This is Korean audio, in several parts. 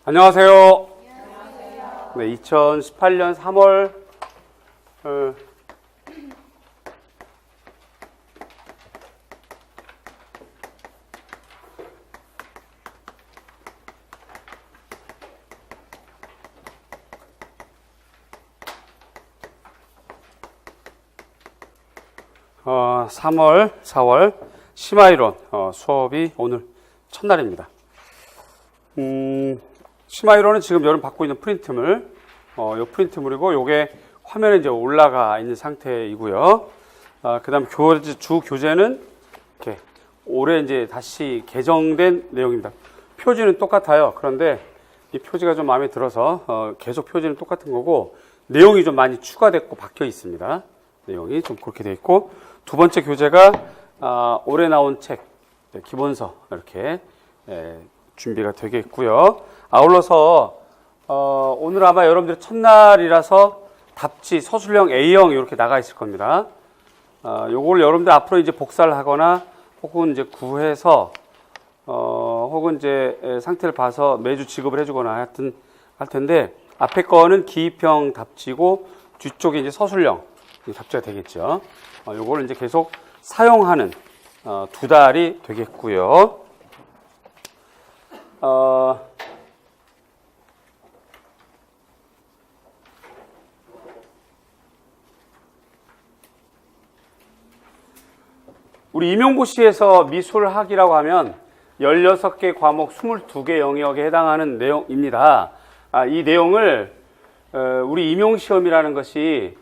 안녕하세요. 네, 2018년 3월 4월 심화이론 수업이 오늘 첫날입니다. 심화이론은 지금 여러분 받고 있는 프린트물, 요 프린트물이고, 요게 화면에 이제 올라가 있는 상태이고요. 그 다음 주 교재는 이렇게 올해 이제 다시 개정된 내용입니다. 표지는 똑같아요. 그런데 이 표지가 좀 마음에 들어서 계속 표지는 똑같은 거고, 내용이 좀 많이 추가됐고 바뀌어 있습니다. 내용이 좀 그렇게 되어 있고, 두 번째 교재가 올해 나온 책 기본서 이렇게 준비가 되겠고요. 아울러서 오늘 아마 여러분들의 첫날이라서 답지 서술형 A형 이렇게 나가 있을 겁니다. 요걸 여러분들 앞으로 이제 복사를 하거나 혹은 이제 구해서 혹은 이제 상태를 봐서 매주 지급을 해주거나 하여튼 할 텐데, 앞에 거는 기입형 답지고 뒤쪽에 이제 서술형 답지가 되겠죠. 요걸 이제 계속 사용하는 두 달이 되겠고요. 우리 임용고시에서 미술학이라고 하면 16개 과목 22개 영역에 해당하는 내용입니다. 이 내용을 우리 임용시험이라는 것이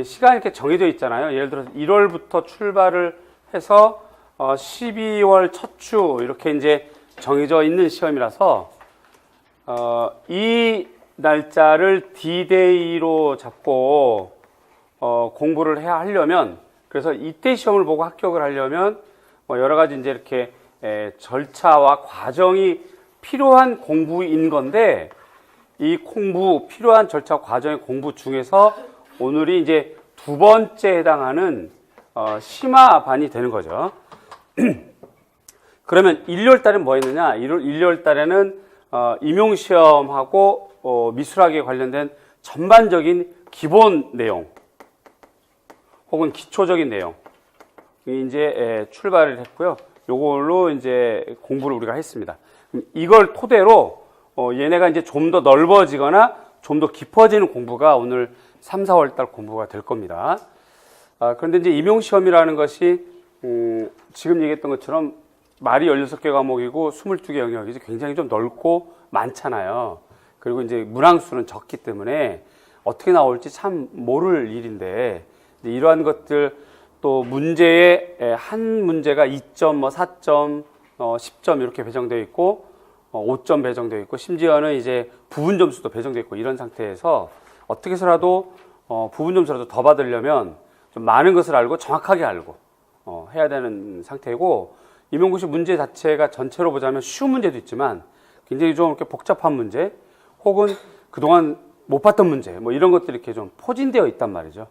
시간이 이렇게 정해져 있잖아요. 예를 들어서 1월부터 출발을 해서 12월 첫 주 이렇게 이제 정해져 있는 시험이라서 이 날짜를 D-Day로 잡고 공부를 해야 하려면, 그래서 이때 시험을 보고 합격을 하려면 여러 가지 이제 이렇게 절차와 과정이 필요한 공부인 건데, 이 필요한 절차 과정의 공부 중에서 오늘이 이제 두 번째 해당하는 심화반이 되는 거죠. 그러면 1월 달엔 뭐 했느냐? 1월 달에는 임용시험하고 미술학에 관련된 전반적인 기본 내용 혹은 기초적인 내용이 이제 출발을 했고요. 요걸로 이제 공부를 우리가 했습니다. 이걸 토대로 얘네가 이제 좀 더 넓어지거나 좀 더 깊어지는 공부가 오늘 3, 4월 달 공부가 될 겁니다. 그런데 이제 임용시험이라는 것이 지금 얘기했던 것처럼 말이 16개 과목이고 22개 영역이지 굉장히 좀 넓고 많잖아요. 그리고 이제 문항수는 적기 때문에 어떻게 나올지 참 모를 일인데, 이러한 것들 또 문제에 한 문제가 2점, 4점, 10점 이렇게 배정되어 있고 5점 배정되어 있고, 심지어는 이제 부분 점수도 배정되어 있고, 이런 상태에서 어떻게 해서라도 부분 점수라도 더 받으려면 좀 많은 것을 알고 정확하게 알고 해야 되는 상태고, 임용고시 문제 자체가 전체로 보자면 쉬운 문제도 있지만 굉장히 좀 이렇게 복잡한 문제 혹은 그동안 못 봤던 문제 뭐 이런 것들이 이렇게 좀 포진되어 있단 말이죠.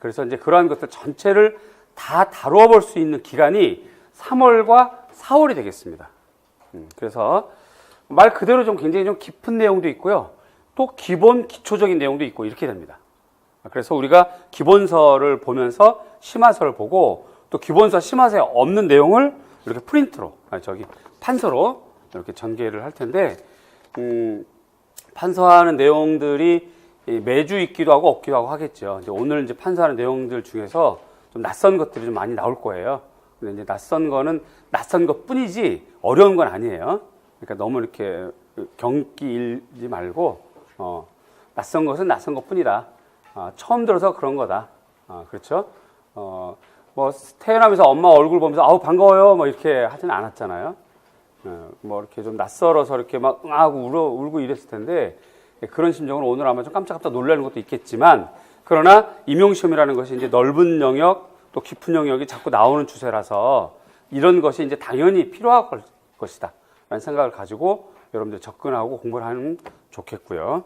그래서 이제 그러한 것들 전체를 다 다루어 볼 수 있는 기간이 3월과 4월이 되겠습니다. 그래서 말 그대로 좀 굉장히 좀 깊은 내용도 있고요. 또 기초적인 내용도 있고 이렇게 됩니다. 그래서 우리가 기본서를 보면서 심화서를 보고, 또 기본서 심화서에 없는 내용을 이렇게 프린트로, 판서로 이렇게 전개를 할 텐데, 판서하는 내용들이 매주 있기도 하고 없기도 하고 하겠죠. 이제 오늘 이제 판서하는 내용들 중에서 좀 낯선 것들이 좀 많이 나올 거예요. 근데 이제 낯선 거는 낯선 것 뿐이지 어려운 건 아니에요. 그러니까 너무 이렇게 경기 일지 말고, 낯선 것은 낯선 것 뿐이다. 처음 들어서 그런 거다. 그렇죠? 뭐 태어나면서 엄마 얼굴 보면서 아우 반가워요 뭐 이렇게 하지는 않았잖아요. 뭐 이렇게 좀 낯설어서 이렇게 막 응하고 울고 이랬을 텐데, 그런 심정으로 오늘 아마 좀 깜짝깜짝 놀라는 것도 있겠지만, 그러나 임용시험이라는 것이 이제 넓은 영역 또 깊은 영역이 자꾸 나오는 추세라서 이런 것이 이제 당연히 필요할 것이다 라는 생각을 가지고 여러분들 접근하고 공부를 하면 좋겠고요.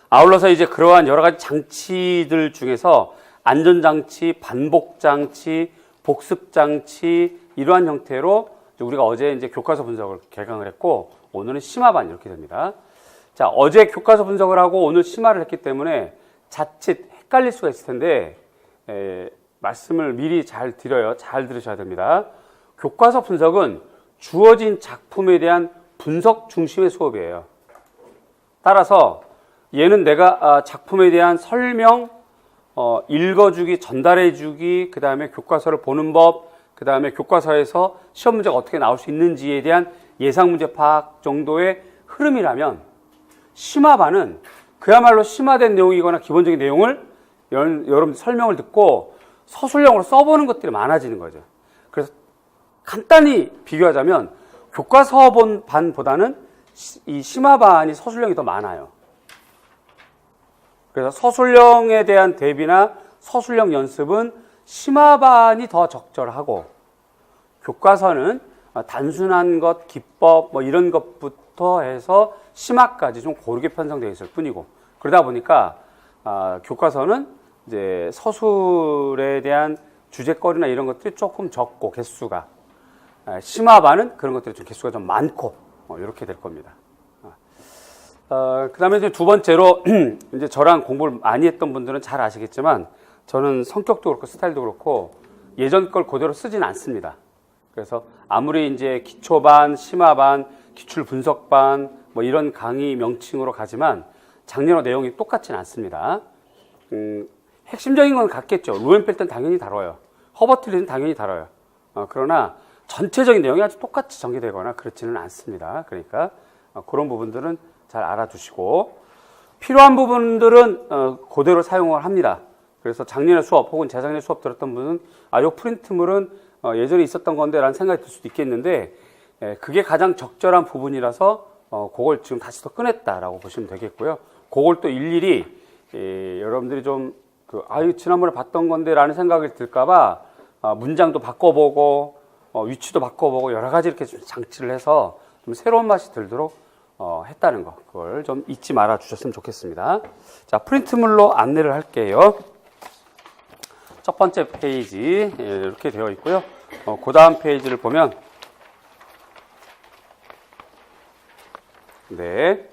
아울러서 이제 그러한 여러 가지 장치들 중에서 안전장치, 반복장치, 복습장치, 이러한 형태로 우리가 어제 이제 교과서 분석을 개강을 했고, 오늘은 심화반 이렇게 됩니다. 자, 어제 교과서 분석을 하고 오늘 심화를 했기 때문에 자칫 헷갈릴 수가 있을 텐데, 말씀을 미리 잘 드려요. 잘 들으셔야 됩니다. 교과서 분석은 주어진 작품에 대한 분석 중심의 수업이에요. 따라서 얘는 내가 작품에 대한 설명, 읽어주기, 전달해주기, 그 다음에 교과서를 보는 법, 그 다음에 교과서에서 시험 문제가 어떻게 나올 수 있는지에 대한 예상 문제 파악 정도의 흐름이라면, 심화반은 그야말로 심화된 내용이거나 기본적인 내용을 여러분들 설명을 듣고 서술형으로 써보는 것들이 많아지는 거죠. 그래서 간단히 비교하자면 교과서 본 반보다는 이 심화반이 서술형이 더 많아요. 그래서 서술형에 대한 대비나 서술형 연습은 심화반이 더 적절하고, 교과서는 단순한 것, 기법 뭐 이런 것부터 해서 심화까지 좀 고르게 편성되어 있을 뿐이고, 그러다 보니까 교과서는 이제 서술에 대한 주제거리나 이런 것들이 조금 적고 개수가, 심화반은 그런 것들이 좀 개수가 좀 많고 이렇게 될 겁니다. 그 다음에 이제 두 번째로 이제 저랑 공부를 많이 했던 분들은 잘 아시겠지만, 저는 성격도 그렇고 스타일도 그렇고 예전 걸 그대로 쓰진 않습니다. 그래서 아무리 이제 기초반, 심화반, 기출 분석반 뭐 이런 강의 명칭으로 가지만 장르와 내용이 똑같지는 않습니다. 핵심적인 건 같겠죠. 루엔펠트는 당연히 다뤄요. 허버틀리는 당연히 다뤄요. 그러나 전체적인 내용이 아주 똑같이 전개되거나 그렇지는 않습니다. 그러니까 그런 부분들은 잘 알아두시고, 필요한 부분들은 그대로 사용을 합니다. 그래서 작년에 수업 혹은 재작년에 수업 들었던 분은 요 프린트물은 예전에 있었던 건데 라는 생각이 들 수도 있겠는데, 그게 가장 적절한 부분이라서 그걸 지금 다시 더 꺼냈다라고 보시면 되겠고요. 그걸 또 일일이 여러분들이 좀 지난번에 봤던 건데 라는 생각이 들까봐 문장도 바꿔보고 위치도 바꿔보고 여러 가지 이렇게 좀 장치를 해서 좀 새로운 맛이 들도록 했다는 거, 그걸 좀 잊지 말아 주셨으면 좋겠습니다. 자, 프린트물로 안내를 할게요. 첫 번째 페이지 이렇게 되어 있고요. 그 다음 페이지를 보면, 네,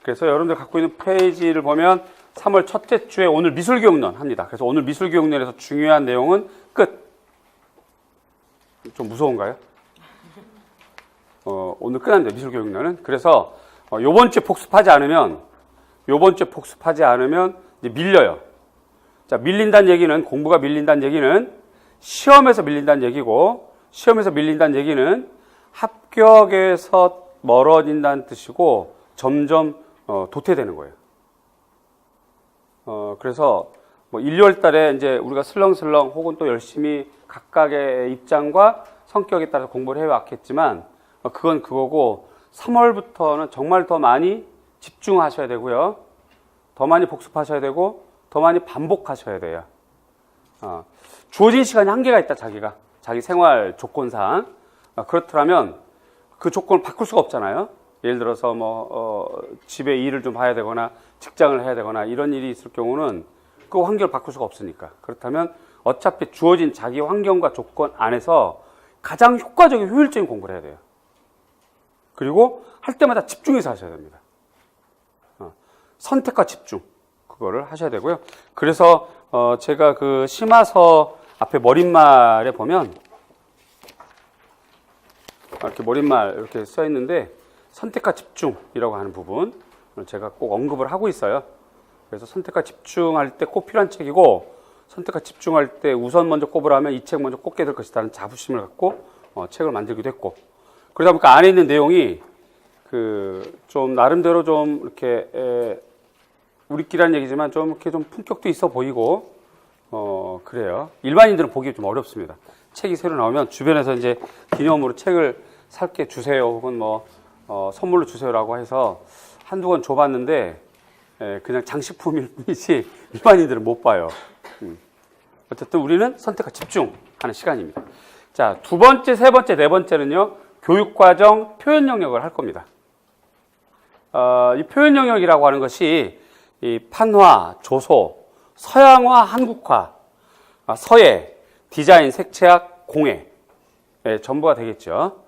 그래서 여러분들 갖고 있는 페이지를 보면 3월 첫째 주에 오늘 미술교육론 합니다. 그래서 오늘 미술교육론에서 중요한 내용은 끝. 좀 무서운가요? 오늘 끝납니다. 미술교육론은. 그래서 요번 주에 복습하지 않으면 이제 밀려요. 자, 밀린다는 얘기는, 공부가 밀린다는 얘기는 시험에서 밀린다는 얘기고, 시험에서 밀린다는 얘기는 합격에서 멀어진다는 뜻이고, 점점 도태되는 거예요. 그래서 뭐 1, 2월 달에 이제 우리가 슬렁슬렁 혹은 또 열심히 각각의 입장과 성격에 따라서 공부를 해왔겠지만, 그건 그거고, 3월부터는 정말 더 많이 집중하셔야 되고요. 더 많이 복습하셔야 되고, 더 많이 반복하셔야 돼요. 주어진 시간이 한계가 있다, 자기 생활 조건상. 그렇더라면 그 조건을 바꿀 수가 없잖아요. 예를 들어서 집에 일을 좀 봐야 되거나 직장을 해야 되거나 이런 일이 있을 경우는 그 환경을 바꿀 수가 없으니까. 그렇다면 어차피 주어진 자기 환경과 조건 안에서 가장 효과적인 효율적인 공부를 해야 돼요. 그리고 할 때마다 집중해서 하셔야 됩니다. 선택과 집중, 그거를 하셔야 되고요. 그래서 제가 그 심화서 앞에 머릿말에 보면 이렇게 머릿말 이렇게 써 있는데, 선택과 집중이라고 하는 부분 제가 꼭 언급을 하고 있어요. 그래서 선택과 집중할 때 꼭 필요한 책이고, 선택과 집중할 때 우선 먼저 꼽으라면 이 책 먼저 꼽게 될 것이라는 자부심을 갖고 책을 만들기도 했고, 그러다 보니까 안에 있는 내용이 좀 나름대로 좀 이렇게 우리끼리 하는 얘기지만 좀 이렇게 좀 품격도 있어 보이고 그래요. 일반인들은 보기 좀 어렵습니다. 책이 새로 나오면 주변에서 이제 기념으로 책을 살게 주세요, 혹은 선물로 주세요라고 해서 한두 권 줘봤는데 그냥 장식품일 뿐이지 일반인들은 못 봐요. 어쨌든 우리는 선택과 집중하는 시간입니다. 자, 두 번째, 세 번째, 네 번째는요, 교육과정 표현 영역을 할 겁니다. 이 표현 영역이라고 하는 것이 이 판화, 조소, 서양화, 한국화, 서예, 디자인, 색채학, 공예 전부가 되겠죠.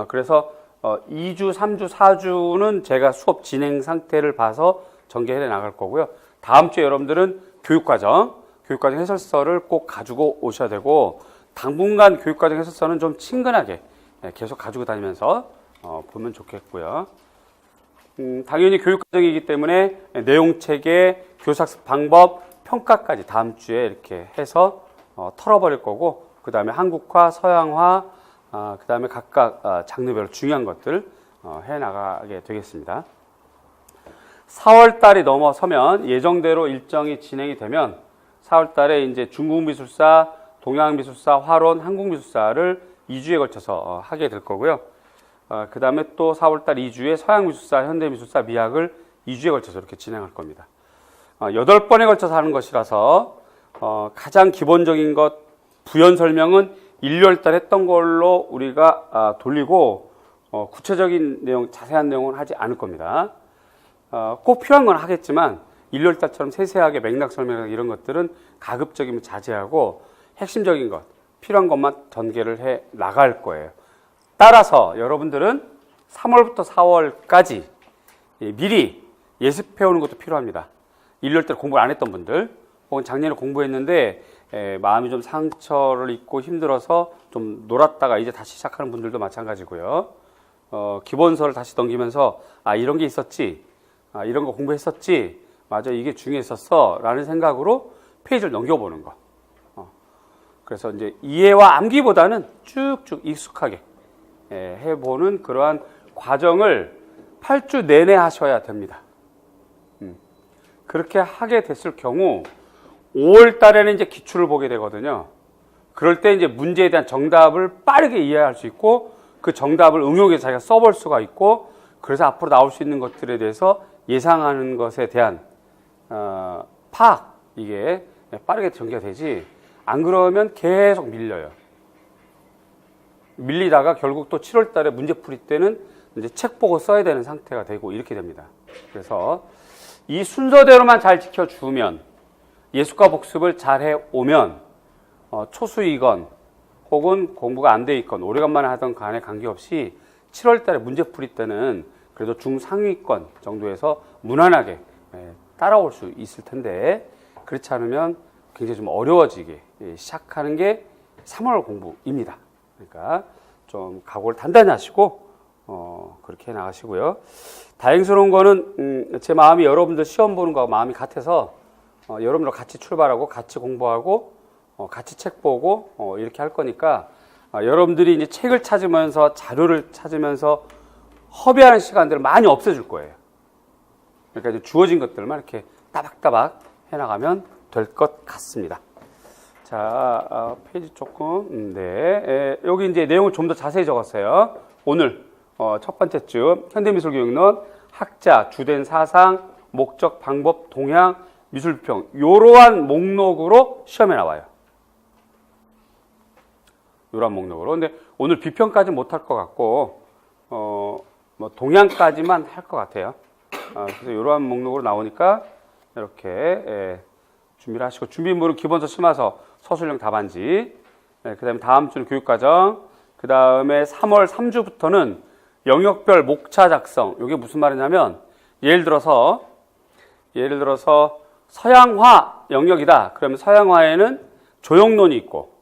그래서 2주, 3주, 4주는 제가 수업 진행 상태를 봐서 전개해 나갈 거고요. 다음 주에 여러분들은 교육과정 해설서를 꼭 가지고 오셔야 되고, 당분간 교육과정 해설서는 좀 친근하게 계속 가지고 다니면서 보면 좋겠고요. 당연히 교육과정이기 때문에 내용체계, 교사학습 방법, 평가까지 다음 주에 이렇게 해서 털어버릴 거고, 그 다음에 한국화, 서양화, 그 다음에 각각 장르별로 중요한 것들 해나가게 되겠습니다. 4월 달이 넘어서면 예정대로 일정이 진행이 되면 4월 달에 이제 중국미술사, 동양미술사, 화론, 한국미술사를 2주에 걸쳐서 하게 될 거고요. 그 다음에 또 4월 달 2주에 서양미술사, 현대미술사, 미학을 2주에 걸쳐서 이렇게 진행할 겁니다. 8번에 걸쳐서 하는 것이라서 가장 기본적인 것, 부연 설명은 1, 2월 달 했던 걸로 우리가 돌리고 구체적인 내용, 자세한 내용은 하지 않을 겁니다. 꼭 필요한 건 하겠지만 1, 2월 달처럼 세세하게 맥락 설명 이런 것들은 가급적이면 자제하고 핵심적인 것, 필요한 것만 전개를 해 나갈 거예요. 따라서 여러분들은 3월부터 4월까지 미리 예습해 오는 것도 필요합니다. 1, 2월 달 공부를 안 했던 분들, 혹은 작년에 공부했는데 마음이 좀 상처를 입고 힘들어서 좀 놀았다가 이제 다시 시작하는 분들도 마찬가지고요. 기본서를 다시 넘기면서 이런 게 있었지, 이런 거 공부했었지, 맞아, 이게 중요했었어 라는 생각으로 페이지를 넘겨보는 거. 그래서 이제 이해와 암기보다는 쭉쭉 익숙하게 해보는 그러한 과정을 8주 내내 하셔야 됩니다. 그렇게 하게 됐을 경우 5월 달에는 이제 기출을 보게 되거든요. 그럴 때 이제 문제에 대한 정답을 빠르게 이해할 수 있고, 그 정답을 응용해서 자기가 써볼 수가 있고, 그래서 앞으로 나올 수 있는 것들에 대해서 예상하는 것에 대한 파악, 이게 빠르게 전개가 되지, 안 그러면 계속 밀려요. 밀리다가 결국 또 7월 달에 문제 풀이 때는 이제 책 보고 써야 되는 상태가 되고 이렇게 됩니다. 그래서 이 순서대로만 잘 지켜주면, 예습과 복습을 잘 해오면 초수이건 혹은 공부가 안 돼 있건 오래간만에 하던 간에 관계없이 7월 달에 문제 풀이 때는 그래도 중상위권 정도에서 무난하게 따라올 수 있을 텐데, 그렇지 않으면 굉장히 좀 어려워지게 시작하는 게 3월 공부입니다. 그러니까 좀 각오를 단단히 하시고 그렇게 나가시고요. 다행스러운 거는 제 마음이 여러분들 시험 보는 거하고 마음이 같아서 여러분들 같이 출발하고 같이 공부하고 같이 책 보고 이렇게 할 거니까 여러분들이 이제 책을 찾으면서 자료를 찾으면서 허비하는 시간들을 많이 없애줄 거예요. 그러니까 이제 주어진 것들만 이렇게 따박따박 해나가면 될 것 같습니다. 자, 페이지 조금, 여기 이제 내용을 좀 더 자세히 적었어요. 오늘, 첫 번째 주, 현대미술교육론, 학자, 주된 사상, 목적, 방법, 동향, 미술비평, 요러한 목록으로 시험에 나와요. 요러한 목록으로. 근데 오늘 비평까지는 못할 것 같고, 뭐 동향까지만 할 것 같아요. 그래서 요러한 목록으로 나오니까, 이렇게, 준비를 하시고, 준비물은 기본서 심화서, 서술형 답안지, 그 다음에 다음 주는 교육과정, 그 다음에 3월 3주부터는 영역별 목차 작성. 이게 무슨 말이냐면, 예를 들어서 서양화 영역이다. 그러면 서양화에는 조형론이 있고,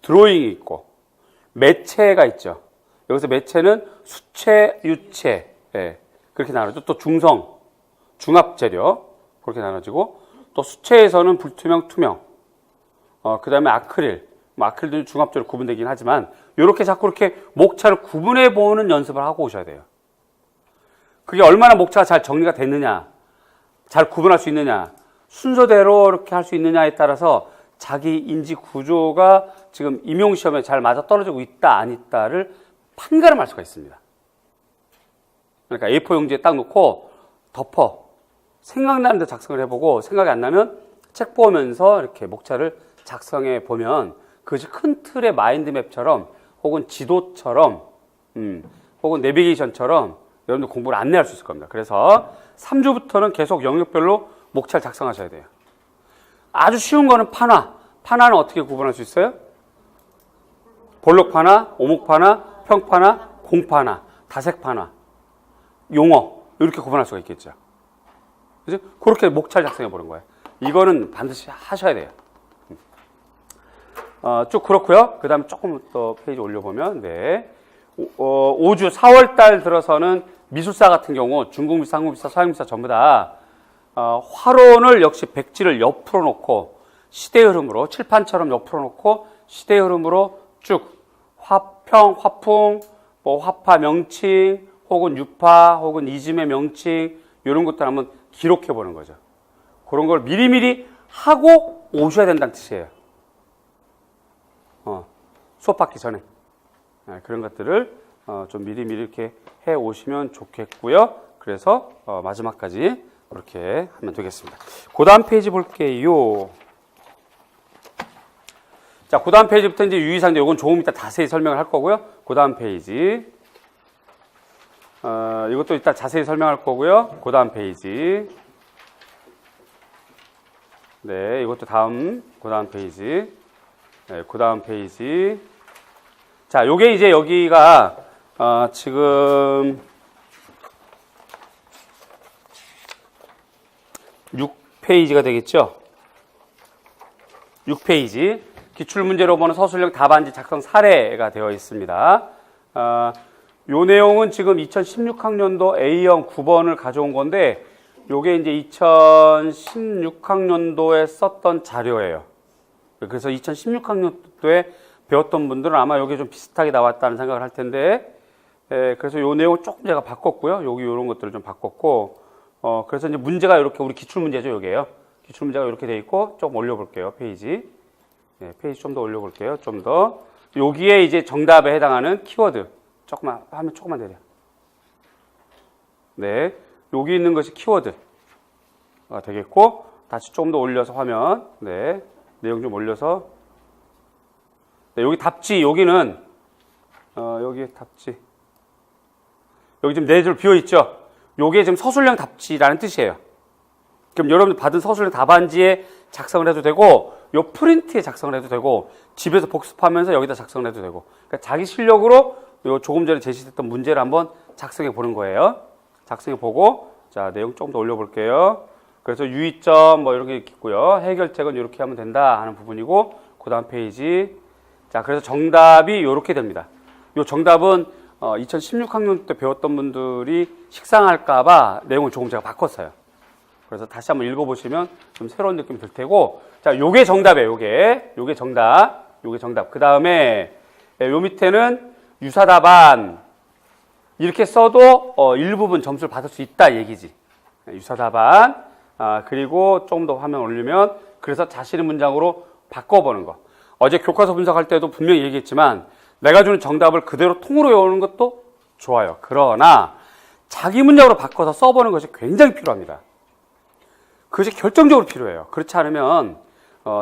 드로잉이 있고, 매체가 있죠. 여기서 매체는 수체, 유체, 그렇게 나눠져. 또 중성, 중압재료, 그렇게 나눠지고, 또 수체에서는 불투명, 투명, 그 다음에 아크릴, 아크릴도 중압재로 구분되긴 하지만, 이렇게 자꾸 이렇게 목차를 구분해 보는 연습을 하고 오셔야 돼요. 그게 얼마나 목차가 잘 정리가 됐느냐, 잘 구분할 수 있느냐, 순서대로 이렇게 할 수 있느냐에 따라서 자기 인지 구조가 지금 임용시험에 잘 맞아 떨어지고 있다, 안 있다를 판가름할 수가 있습니다. 그러니까 A4 용지에 딱 놓고 덮어. 생각나는 데 작성을 해보고, 생각이 안 나면 책 보면서 이렇게 목차를 작성해 보면 그것이 큰 틀의 마인드맵처럼 혹은 지도처럼 혹은 내비게이션처럼 여러분들 공부를 안내할 수 있을 겁니다. 그래서 3주부터는 계속 영역별로 목차를 작성하셔야 돼요. 아주 쉬운 거는 판화. 판화는 어떻게 구분할 수 있어요? 볼록판화, 오목판화, 평판화, 공파나 다색파나 용어 이렇게 구분할 수가 있겠죠. 그죠? 그렇게 목차를 작성해 보는 거예요. 이거는 반드시 하셔야 돼요. 쭉 그렇고요. 그 다음에 조금 더 페이지 올려보면, 네. 5주 4월 달 들어서는 미술사 같은 경우 중국미사, 한국미사, 서양미사 전부 다 화론을 역시 백지를 옆으로 놓고 시대의 흐름으로 칠판처럼 옆으로 놓고 시대의 흐름으로 쭉 화평, 화풍, 뭐 화파 명칭 혹은 유파 혹은 이즘의 명칭 이런 것들 한번 기록해 보는 거죠. 그런 걸 미리미리 하고 오셔야 된다는 뜻이에요. 수업 받기 전에 그런 것들을 좀 미리미리 이렇게 해 오시면 좋겠고요. 그래서 마지막까지 그렇게 하면 되겠습니다. 그 다음 페이지 볼게요. 자, 그 다음 페이지부터 이제 유의사항들, 요건 조금 이따 자세히 설명을 할 거고요. 그 다음 페이지. 이것도 이따 자세히 설명할 거고요. 그 다음 페이지. 네, 이것도 그 다음 페이지. 네, 그 다음 페이지. 자, 요게 이제 여기가, 지금, 6페이지가 되겠죠? 6페이지. 기출문제로 보는 서술형 답안지 작성 사례가 되어 있습니다. 요 내용은 지금 2016학년도 A형 9번을 가져온 건데, 요게 이제 2016학년도에 썼던 자료예요. 그래서 2016학년도에 배웠던 분들은 아마 여기 좀 비슷하게 나왔다는 생각을 할 텐데, 그래서 요 내용을 조금 제가 바꿨고요. 여기 요런 것들을 좀 바꿨고, 그래서 이제 문제가 이렇게, 우리 기출문제죠, 요게요. 기출문제가 이렇게 돼 있고, 조금 올려볼게요, 페이지. 네, 페이지 좀 더 올려볼게요, 좀 더. 여기에 이제 정답에 해당하는 키워드. 화면 조금만 내려. 네. 여기 있는 것이 키워드가 되겠고, 다시 좀 더 올려서 화면. 네. 내용 좀 올려서. 네, 여기 답지, 여기는, 여기 답지. 여기 지금 4줄 비어있죠? 요게 지금 서술형 답지라는 뜻이에요. 그럼 여러분들 받은 서술형 답안지에 작성을 해도 되고, 요 프린트에 작성을 해도 되고, 집에서 복습하면서 여기다 작성을 해도 되고, 그러니까 자기 실력으로 요 조금 전에 제시됐던 문제를 한번 작성해 보는 거예요. 작성해 보고, 자, 내용 조금 더 올려볼게요. 그래서 유의점 뭐 이런 게 있고요. 해결책은 이렇게 하면 된다 하는 부분이고, 그 다음 페이지. 자, 그래서 정답이 이렇게 됩니다. 요 정답은 2016학년 때 배웠던 분들이 식상할까봐 내용을 조금 제가 바꿨어요. 그래서 다시 한번 읽어보시면 좀 새로운 느낌이 들 테고, 자, 요게 정답이에요. 요게 정답. 그 다음에 요 밑에는 유사답안 이렇게 써도 일부분 점수를 받을 수 있다 얘기지. 유사답안. 그리고 조금 더 화면 올리면, 그래서 자신의 문장으로 바꿔보는 거. 어제 교과서 분석할 때도 분명히 얘기했지만, 내가 주는 정답을 그대로 통으로 외우는 것도 좋아요. 그러나 자기 문장으로 바꿔서 써보는 것이 굉장히 필요합니다. 그것이 결정적으로 필요해요. 그렇지 않으면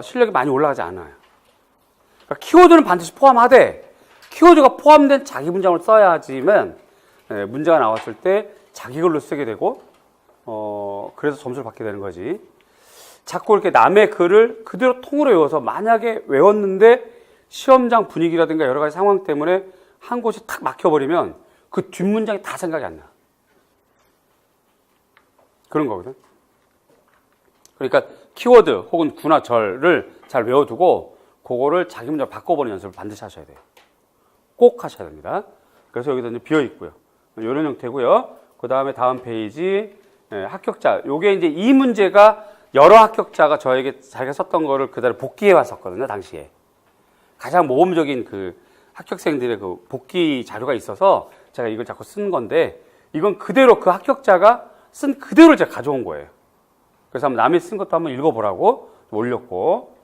실력이 많이 올라가지 않아요. 그러니까 키워드는 반드시 포함하되, 키워드가 포함된 자기 문장을 써야지만 문제가 나왔을 때 자기 글로 쓰게 되고, 그래서 점수를 받게 되는 거지. 자꾸 이렇게 남의 글을 그대로 통으로 외워서, 만약에 외웠는데 시험장 분위기라든가 여러 가지 상황 때문에 한 곳이 탁 막혀버리면 그 뒷문장이 다 생각이 안 나. 그런 거거든. 그러니까 키워드 혹은 구나 절을 잘 외워두고 그거를 자기 문장으로 바꿔보는 연습을 반드시 하셔야 돼요. 꼭 하셔야 됩니다. 그래서 여기다 이제 비어 있고요. 이런 형태고요. 그 다음에 다음 페이지, 합격자. 요게 이제 이 문제가 여러 합격자가 저에게 자기가 썼던 거를 그대로 복기해 왔었거든요, 당시에. 가장 모범적인 그 합격생들의 그 복기 자료가 있어서 제가 이걸 자꾸 쓴 건데, 이건 그대로 그 합격자가 쓴 그대로 제가 가져온 거예요. 그래서 한번 남이 쓴 것도 한번 읽어보라고 올렸고,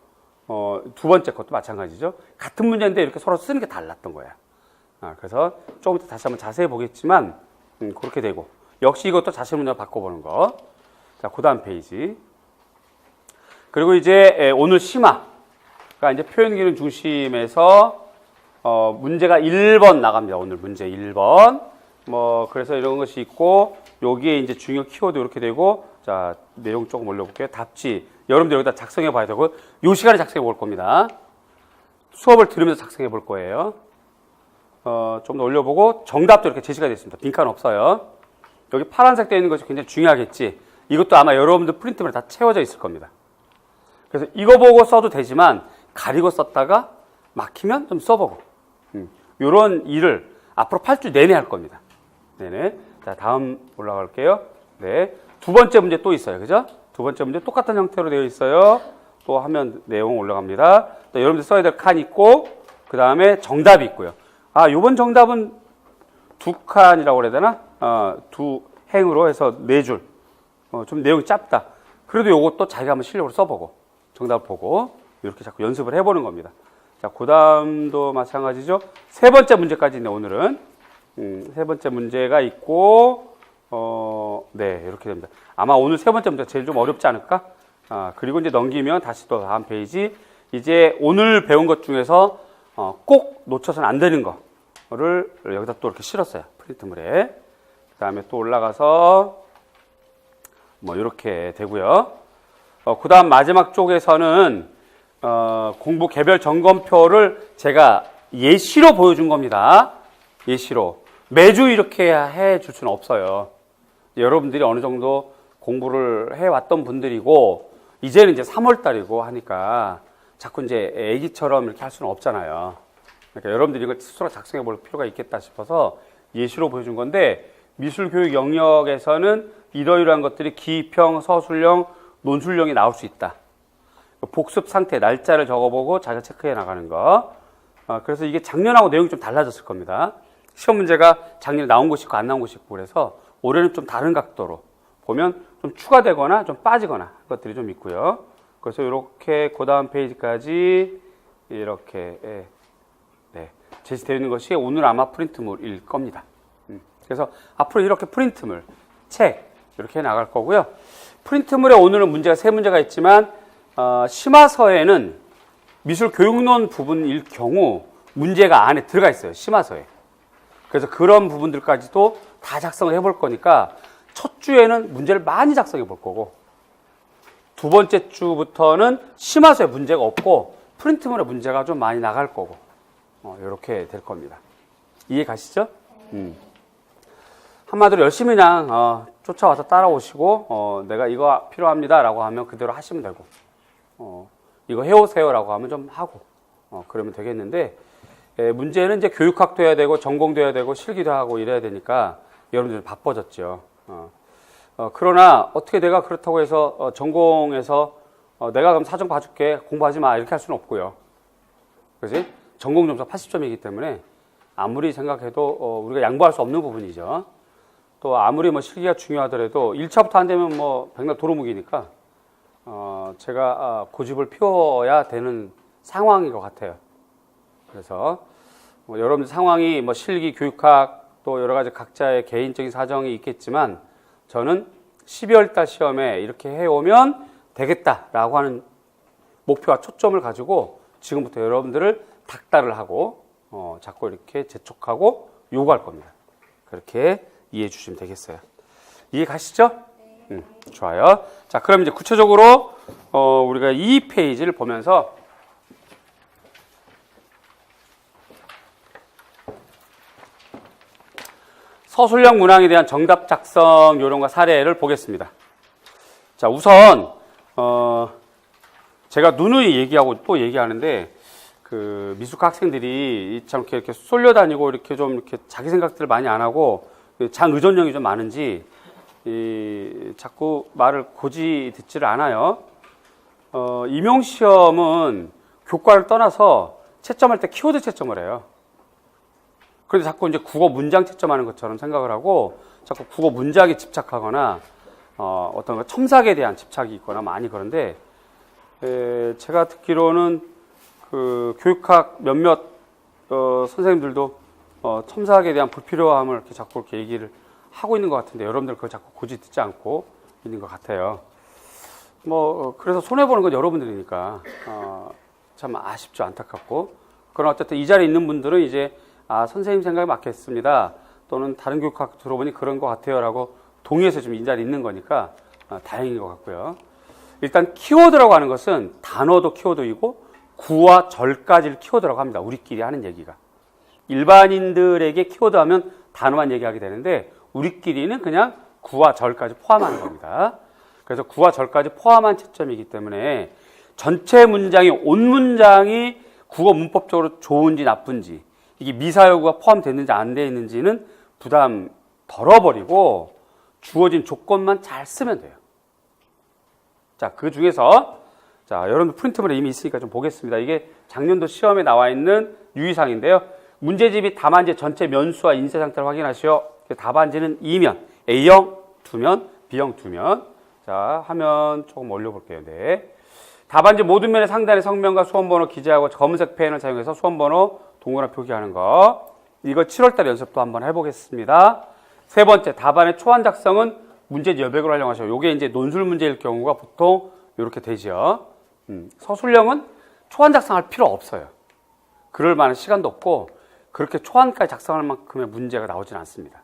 두 번째 것도 마찬가지죠. 같은 문제인데 이렇게 서로 쓰는 게 달랐던 거야. 그래서 조금 이따 다시 한번 자세히 보겠지만, 그렇게 되고, 역시 이것도 자신 문제로 바꿔보는 거. 자, 그 다음 페이지. 그리고 이제 오늘 심화가 이제 표현 기능 중심에서 문제가 1번 나갑니다. 오늘 문제 1번. 뭐 그래서 이런 것이 있고, 여기에 이제 중요 키워드 이렇게 되고, 자, 내용 조금 올려볼게요. 답지. 여러분들 여기다 작성해 봐야 되고, 요 시간에 작성해 볼 겁니다. 수업을 들으면서 작성해 볼 거예요. 좀 더 올려보고 정답도 이렇게 제시가 되어 있습니다. 빈칸 없어요. 여기 파란색 되어 있는 것이 굉장히 중요하겠지. 이것도 아마 여러분들 프린트물에 다 채워져 있을 겁니다. 그래서 이거 보고 써도 되지만 가리고 썼다가 막히면 좀 써보고 이런 일을 앞으로 8주 내내 할 겁니다. 네네. 자, 다음 올라갈게요. 네. 두 번째 문제 또 있어요. 그죠? 두 번째 문제 똑같은 형태로 되어 있어요. 또 하면 내용 올라갑니다. 또 여러분들 써야 될 칸 있고, 그 다음에 정답이 있고요. 아, 요번 정답은 두 칸이라고 그래야 되나? 두 행으로 해서 네 줄. 좀 내용이 짧다. 그래도 요것도 자기가 한번 실력으로 써보고, 정답 보고, 이렇게 자꾸 연습을 해보는 겁니다. 자, 그 다음도 마찬가지죠. 세 번째 문제까지 있네, 오늘은. 세 번째 문제가 있고, 네, 이렇게 됩니다. 아마 오늘 세 번째 문제가 제일 좀 어렵지 않을까? 그리고 이제 넘기면 다시 또 다음 페이지. 이제 오늘 배운 것 중에서 꼭 놓쳐서는 안 되는 거를 여기다 또 이렇게 실었어요. 프린트물에. 그 다음에 또 올라가서 뭐 이렇게 되고요. 그 다음 마지막 쪽에서는 공부 개별 점검표를 제가 예시로 보여준 겁니다. 예시로. 매주 이렇게 해 줄 수는 없어요. 여러분들이 어느 정도 공부를 해왔던 분들이고, 이제는 이제 3월 달이고 하니까 자꾸 이제 애기처럼 이렇게 할 수는 없잖아요. 그러니까 여러분들이 이걸 스스로 작성해 볼 필요가 있겠다 싶어서 예시로 보여준 건데, 미술교육 영역에서는 이러이러한 것들이 기평, 서술형, 논술형이 나올 수 있다. 복습 상태, 날짜를 적어보고 자기가 체크해 나가는 거. 그래서 이게 작년하고 내용이 좀 달라졌을 겁니다. 시험 문제가 작년에 나온 것이 있고 안 나온 것이 있고 그래서 올해는 좀 다른 각도로 보면 좀 추가되거나 좀 빠지거나 것들이 좀 있고요. 그래서 이렇게 그 다음 페이지까지 이렇게 네, 제시되어 있는 것이 오늘 아마 프린트물일 겁니다. 그래서 앞으로 이렇게 프린트물, 책 이렇게 나갈 거고요. 프린트물에 오늘은 문제가 세 문제가 있지만 심화서에는 미술 교육론 부분일 경우 문제가 안에 들어가 있어요. 심화서에. 그래서 그런 부분들까지도 다 작성을 해볼 거니까 첫 주에는 문제를 많이 작성해 볼 거고 두 번째 주부터는 심화서에 문제가 없고 프린트물에 문제가 좀 많이 나갈 거고 이렇게 될 겁니다. 이해 가시죠? 한마디로 열심히 그냥 쫓아와서 따라오시고 내가 이거 필요합니다 라고 하면 그대로 하시면 되고 이거 해오세요 라고 하면 좀 하고 그러면 되겠는데 문제는 이제 교육학도 해야 되고 전공도 해야 되고 실기도 하고 이래야 되니까 여러분들 바빠졌죠. 그러나 어떻게 내가 그렇다고 해서 전공에서 내가 그럼 사정 봐줄게 공부하지 마 이렇게 할 수는 없고요. 그렇지? 전공 점수가 80점이기 때문에 아무리 생각해도 우리가 양보할 수 없는 부분이죠. 또 아무리 뭐 실기가 중요하더라도 1차부터 안 되면 뭐 백날 도루묵이니까 제가 고집을 피워야 되는 상황인 것 같아요. 그래서 뭐 여러분들 상황이 뭐 실기, 교육학 또 여러 가지 각자의 개인적인 사정이 있겠지만 저는 12월 달 시험에 이렇게 해오면 되겠다라고 하는 목표와 초점을 가지고 지금부터 여러분들을 닥달을 하고 자꾸 이렇게 재촉하고 요구할 겁니다. 그렇게 이해해 주시면 되겠어요. 이해 가시죠? 네. 좋아요. 자, 그럼 이제 구체적으로 우리가 이 페이지를 보면서 서술형 문항에 대한 정답 작성 요령과 사례를 보겠습니다. 자, 우선 제가 누누이 얘기하고 또 얘기하는데 그 미술과 학생들이 참 이렇게 쏠려다니고 이렇게 좀 이렇게 자기 생각들을 많이 안 하고 장의존형이 좀 많은지 자꾸 말을 고지 듣지를 않아요. 임용시험은 교과를 떠나서 채점할 때 키워드 채점을 해요. 그런데 자꾸 이제 국어 문장 채점하는 것처럼 생각을 하고 자꾸 국어 문장에 집착하거나 어떤 첨삭에 대한 집착이 있거나 많이 그런데 제가 듣기로는 그 교육학 몇몇 선생님들도 첨삭에 대한 불필요함을 이렇게 자꾸 이렇게 얘기를 하고 있는 것 같은데 여러분들 그걸 자꾸 고지 듣지 않고 있는 것 같아요. 뭐 그래서 손해보는 건 여러분들이니까 참 아쉽죠. 안타깝고. 그러나 어쨌든 이 자리에 있는 분들은 이제 선생님 생각에 맞겠습니다. 또는 다른 교육학 들어보니 그런 것 같아요. 라고 동의해서 지금 이 자리에 있는 거니까 다행인 것 같고요. 일단 키워드라고 하는 것은 단어도 키워드이고 구와 절까지를 키워드라고 합니다. 우리끼리 하는 얘기가. 일반인들에게 키워드 하면 단어만 얘기하게 되는데 우리끼리는 그냥 구와 절까지 포함하는 겁니다. 그래서 구와 절까지 포함한 채점이기 때문에 전체 문장이 온 문장이 국어 문법적으로 좋은지 나쁜지 이게 미사여구가 포함됐는지 안 돼 있는지는 부담 덜어버리고 주어진 조건만 잘 쓰면 돼요. 자, 그 중에서 자, 여러분들 프린트물에 이미 있으니까 좀 보겠습니다. 이게 작년도 시험에 나와 있는 유의사항인데요. 문제집이 답안지 전체 면수와 인쇄 상태를 확인하시오. 답안지는 2면, A형 2면, B형 2면. 자, 화면 조금 올려볼게요. 네. 답안지 모든 면의 상단에 성명과 수험번호 기재하고 검은색 펜을 사용해서 수험번호 동그란 표기하는 거. 이거 7월달 연습도 한번 해보겠습니다. 세 번째, 답안의 초안 작성은 문제지 여백으로 활용하셔요. 요게 이제 논술 문제일 경우가 보통 이렇게 되죠. 서술형은 초안 작성할 필요 없어요. 그럴 만한 시간도 없고 그렇게 초안까지 작성할 만큼의 문제가 나오진 않습니다.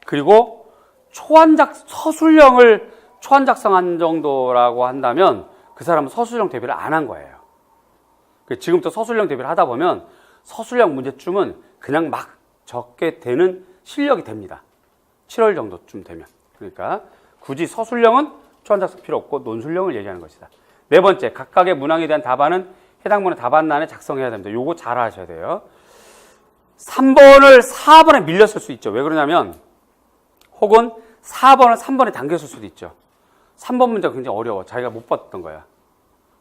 그리고 서술형을 초안 작성한 정도라고 한다면 그 사람은 서술형 대비를 안 한 거예요. 지금부터 서술형 대비를 하다 보면 서술형 문제쯤은 그냥 막 적게 되는 실력이 됩니다. 7월 정도쯤 되면. 그러니까 굳이 서술형은 초안 작성 필요 없고 논술형을 얘기하는 것이다. 네 번째, 각각의 문항에 대한 답안은 해당 문의 답안란에 작성해야 됩니다. 요거 잘 하셔야 돼요. 3번을 4번에 밀렸을 수 있죠. 왜 그러냐면 혹은 4번을 3번에 당겼을 수도 있죠. 3번 문제가 굉장히 어려워. 자기가 못 봤던 거야.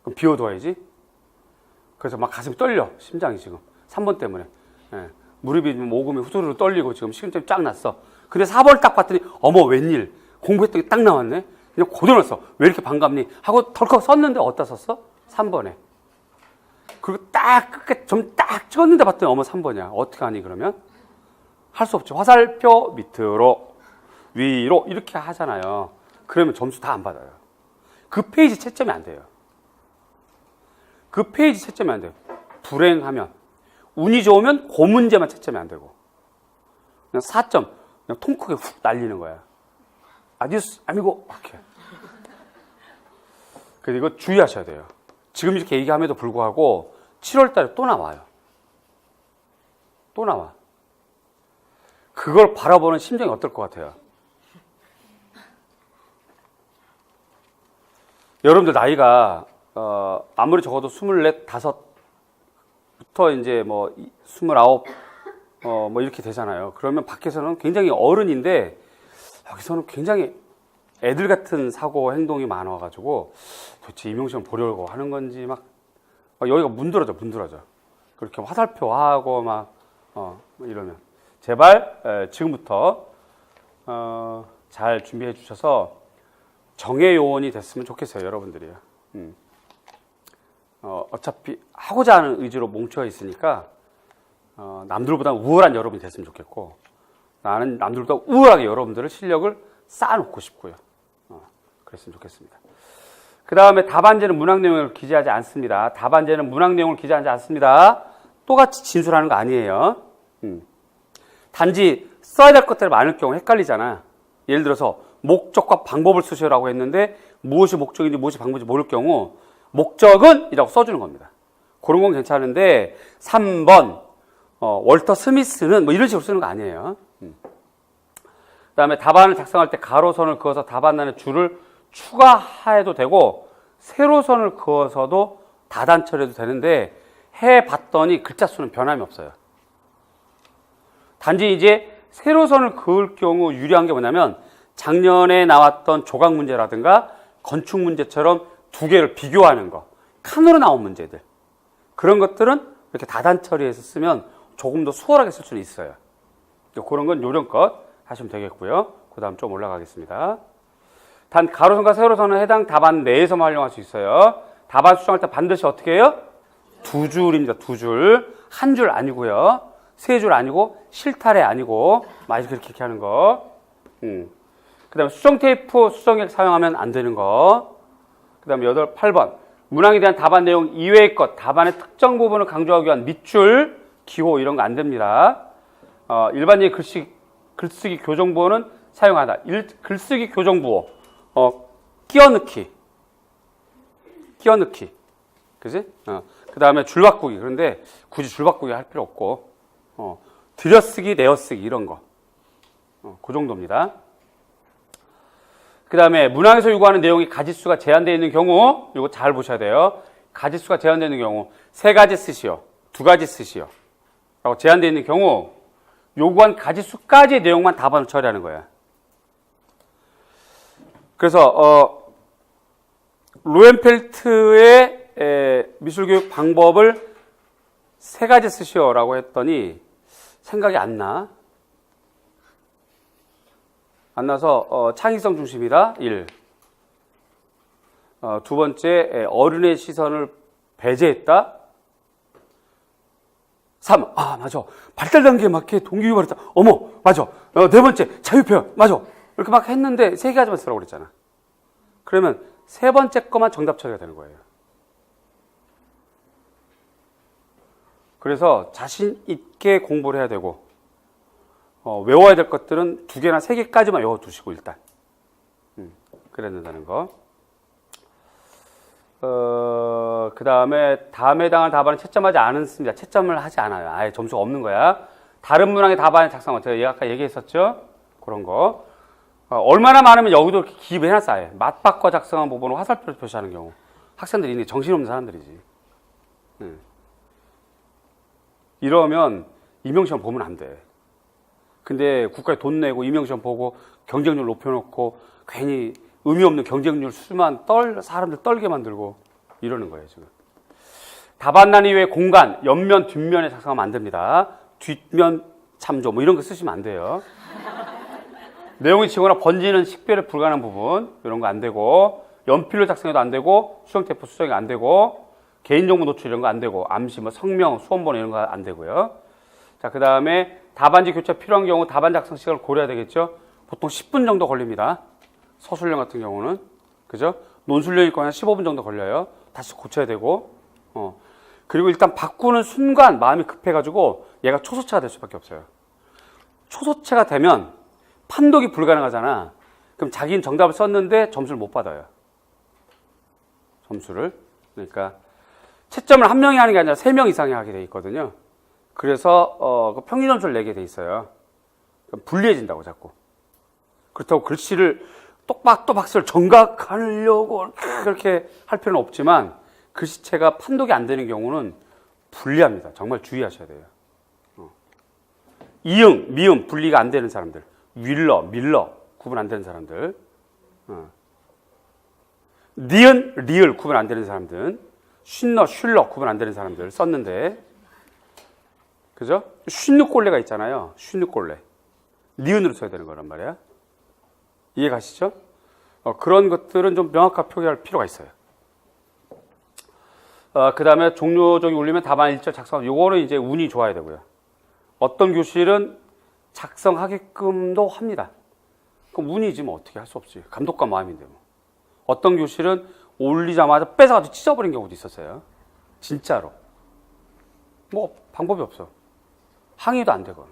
그럼 비워둬야지. 그래서 막 가슴이 떨려. 심장이 지금. 3번 때문에. 예. 무릎이 오금이 후두루루 떨리고 지금 식은땀이 쫙 났어. 근데 4번을 딱 봤더니 어머 웬일. 공부했던 게 딱 나왔네. 그냥 고들었어. 왜 이렇게 반갑니? 하고 덜컥 썼는데 어디다 썼어? 3번에. 그리고 딱 끝에 점 딱 찍었는데 봤더니 어머 3번이야. 어떻게 하니 그러면? 할 수 없죠. 화살표 밑으로 위로 이렇게 하잖아요. 그러면 점수 다 안 받아요. 그 페이지 채점이 안 돼요. 그 페이지 채점이 안 돼요. 불행하면 운이 좋으면 그 문제만 채점이 안 되고 그냥 4점 그냥 통 크게 훅 날리는 거야. 아디오스 아미고 이렇게. 그래서 이거 주의하셔야 돼요. 지금 이렇게 얘기함에도 불구하고 7월 달에 또 나와요. 또 나와. 그걸 바라보는 심정이 어떨 것 같아요? 여러분들 나이가 아무리 적어도 24, 5부터 이제 뭐 29, 뭐 이렇게 되잖아요. 그러면 밖에서는 굉장히 어른인데 여기서는 굉장히 애들 같은 사고 행동이 많아가지고 도대체 임용시험 보려고 하는 건지 막 여기가 문드러져. 그렇게 화살표하고 막 이러면 제발 지금부터 잘 준비해 주셔서 정예 요원이 됐으면 좋겠어요, 여러분들이요. 어차피 하고자 하는 의지로 뭉쳐 있으니까 남들보다 우월한 여러분이 됐으면 좋겠고 나는 남들보다 우월하게 여러분들의 실력을 쌓아놓고 싶고요. 그랬으면 좋겠습니다. 그 다음에 답안지는 문항 내용을 기재하지 않습니다. 답안지는 문항 내용을 기재하지 않습니다. 똑같이 진술하는 거 아니에요. 단지 써야 될 것들이 많을 경우 헷갈리잖아. 예를 들어서 목적과 방법을 쓰시라고 했는데 무엇이 목적인지 무엇이 방법인지 모를 경우 목적은 이라고 써주는 겁니다. 그런 건 괜찮은데 3번 월터 스미스는 뭐 이런 식으로 쓰는 거 아니에요. 그 다음에 답안을 작성할 때 가로선을 그어서 답안란에 줄을 추가해도 되고 세로선을 그어서도 다단처리해도 되는데 해봤더니 글자 수는 변함이 없어요. 단지 이제 세로선을 그을 경우 유리한 게 뭐냐면 작년에 나왔던 조각 문제라든가 건축 문제처럼 두 개를 비교하는 거, 칸으로 나온 문제들 그런 것들은 이렇게 다단 처리해서 쓰면 조금 더 수월하게 쓸 수는 있어요. 그런 건 요령껏 하시면 되겠고요. 그 다음 좀 올라가겠습니다. 단 가로선과 세로선은 해당 답안 내에서만 활용할 수 있어요. 답안 수정할 때 반드시 어떻게 해요? 2줄입니다. 2줄. 한 줄 아니고요. 3줄 아니고 실타래 아니고 많이 그렇게 하는 거. 그 다음에 수정 테이프, 수정액 사용하면 안 되는 거. 그 다음에 8번. 문항에 대한 답안 내용 이외의 것, 답안의 특정 부분을 강조하기 위한 밑줄, 기호 이런 거 안 됩니다. 일반적인 글쓰기 교정부호는 사용하다. 글쓰기 교정부호. 끼어넣기. 그지? 그 다음에 줄 바꾸기. 그런데 굳이 줄 바꾸기 할 필요 없고, 들여쓰기, 내어쓰기, 이런 거. 그 정도입니다. 그 다음에 문항에서 요구하는 내용이 가지수가 제한되어 있는 경우, 이거 잘 보셔야 돼요. 가지수가 제한되어 있는 경우, 3가지 쓰시오, 2가지 쓰시오. 라고 제한되어 있는 경우, 요구한 가지수까지의 내용만 답안을 처리하는 거야. 그래서, 로엔펠트의 미술교육 방법을 3가지 쓰시오라고 했더니 생각이 안 나서 창의성 중심이다 1. 두 번째 어른의 시선을 배제했다 3. 맞아, 발달 단계에 맞게 동기유발했다. 어머, 맞아. 네 번째 자유표현, 맞아. 이렇게 막 했는데 3가지만 쓰라고 그랬잖아. 그러면 3번째 거만 정답 처리가 되는 거예요. 그래서 자신 있게 공부를 해야 되고, 외워야 될 것들은 2개나 3개까지만 외워두시고 일단 그래야 된다는 거. 그 다음에 해당하는 답안은 채점하지 않습니다. 채점을 하지 않아요. 아예 점수가 없는 거야. 다른 문항의 답안을 작성하면 제가 아까 얘기했었죠. 그런 거. 얼마나 많으면 여기도 이렇게 기입을 해놨어. 아예 맞바꿔 작성한 부분을 화살표로 표시하는 경우. 학생들이 이게 정신없는 사람들이지. 이러면 임용시험 보면 안 돼. 근데 국가에 돈 내고 임용시험 보고 경쟁률 높여놓고 괜히 의미 없는 경쟁률 수만 사람들 떨게 만들고 이러는 거예요, 지금. 답안란 이외에 공간, 옆면, 뒷면에 작성하면 안 됩니다. 뒷면 참조, 뭐 이런 거 쓰시면 안 돼요. 내용이 지거나 번지는 식별에 불가능한 부분, 이런 거 안 되고, 연필로 작성해도 안 되고, 수정테이프 수정이 안 되고, 개인정보 노출 이런 거 안 되고, 암시, 뭐 성명, 수험번호 이런 거 안 되고요. 자, 그 다음에 답안지 교체 필요한 경우 답안 작성 시간을 고려해야 되겠죠. 보통 10분 정도 걸립니다. 서술형 같은 경우는. 그죠? 논술형일 거는 15분 정도 걸려요. 다시 고쳐야 되고. 그리고 일단 바꾸는 순간 마음이 급해가지고 얘가 초소체가 될 수밖에 없어요. 초소체가 되면 판독이 불가능하잖아. 그럼 자기는 정답을 썼는데 점수를 못 받아요. 점수를. 그러니까 채점을 한 명이 하는 게 아니라 3명 이상이 하게 돼 있거든요. 그래서 평균 점수를 내게 돼 있어요. 그럼 불리해진다고 자꾸. 그렇다고 글씨를 똑박또박스를 정각하려고 그렇게 할 필요는 없지만 글씨체가 판독이 안 되는 경우는 불리합니다. 정말 주의하셔야 돼요. 이응, 미음 분리가 안 되는 사람들, 윌러, 밀러 구분 안 되는 사람들, 니은, 리을 구분 안 되는 사람들, 쉰러, 슐러 구분 안 되는 사람들 썼는데, 그죠? 쉰누꼴레가 있잖아요. 쉰누꼴레. 니은으로 써야 되는 거란 말이야. 이해 가시죠? 그런 것들은 좀 명확하게 표기할 필요가 있어요. 그 다음에 종료적이 울리면 답안 1절 작성. 요거는 이제 운이 좋아야 되고요. 어떤 교실은 작성하게끔도 합니다. 그럼 운이지 뭐 어떻게 할 수 없지. 감독관 마음인데 뭐. 어떤 교실은 올리자마자 뺏어가지고 찢어버린 경우도 있었어요. 진짜로. 뭐 방법이 없어. 항의도 안 되거든.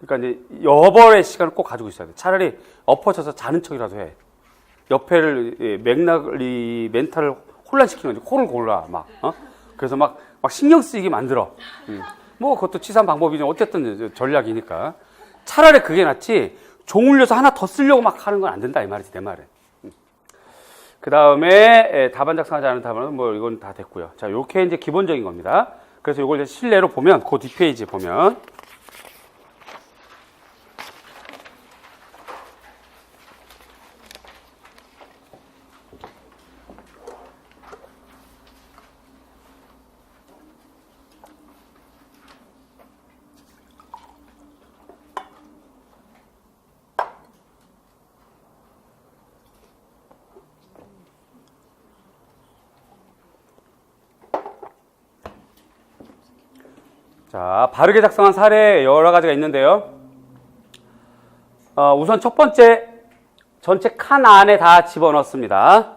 그러니까 이제 여벌의 시간을 꼭 가지고 있어야 돼. 차라리 엎어져서 자는 척이라도 해. 옆에를 멘탈을 혼란시키는 거지. 코를 골라 막. 그래서 막 신경 쓰이게 만들어. 뭐 그것도 치사한 방법이죠. 어쨌든 전략이니까. 차라리 그게 낫지. 종 울려서 하나 더 쓰려고 막 하는 건 안 된다 이 말이지 내 말은. 그 다음에 답안 작성하지 않은 답안은 뭐 이건 다 됐고요. 자, 요렇게 이제 기본적인 겁니다. 그래서 이걸 이제 실내로 보면 그 뒷페이지 보면. 자, 바르게 작성한 사례 여러 가지가 있는데요. 우선 첫 번째, 전체 칸 안에 다 집어넣습니다.